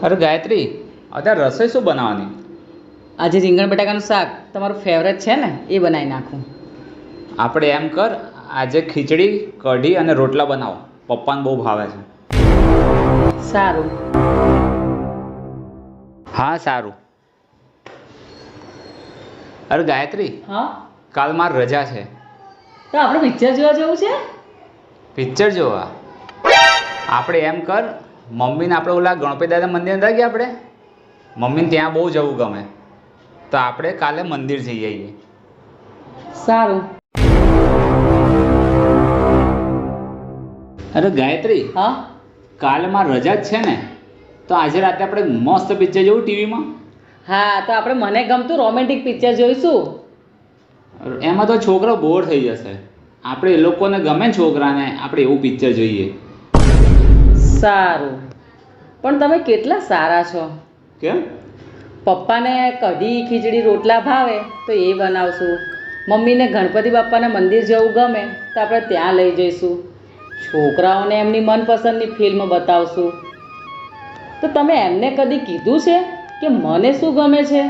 અરે ગાયત્રી, અત્યારે રસોઈ શું બનાવવાની? આજે રીંગણ બટાકાનું શાક તમારું ફેવરેટ છે ને, એ બનાવી નાખું. આપણે એમ કર, આજે ખીચડી કઢી અને રોટલા બનાવો. પપ્પાને બહુ ભાવે છે. સારું. હા સારું. અરે ગાયત્રી, હા, કાલ માર રજા છે. તો આપણે પિક્ચર જોવા જવું છે. પિક્ચર જોવા? આપણે એમ કર, મમ્મીને આપણે ઓલા ગણપતિ દાદા મંદિર હતા ગયા આપણે, મમ્મીને ત્યાં બહુ જવું ગમે, તો આપણે કાલે મંદિર જઈ આવીએ. સારું. અરે ગાયત્રી, હા, કાલે માર રજા જ છે ને, તો આજે રાતે આપણે મસ્ત પિક્ચર જોવું ટીવીમાં. હા, તો આપણે મને ગમતું રોમેન્ટિક પિક્ચર જોઈશું. એમાં તો છોકરો બોર થઈ જશે. આપણે એ લોકોને ગમે ને છોકરાને, આપણે એવું પિક્ચર જોઈએ. સારું, પણ તમે કેટલા સારા છો. કેમ? પપ્પાને કઢી ખીચડી રોટલા ભાવે તો એ બનાવશું. મમ્મીને ગણપતિ બાપ્પાના મંદિર જવું ગમે તો આપણે ત્યાં લઈ જઈશું. છોકરાઓને એમની મનપસંદની ફિલ્મ બતાવશું. તો તમે એમને કદી કીધું છે કે મને શું ગમે છે?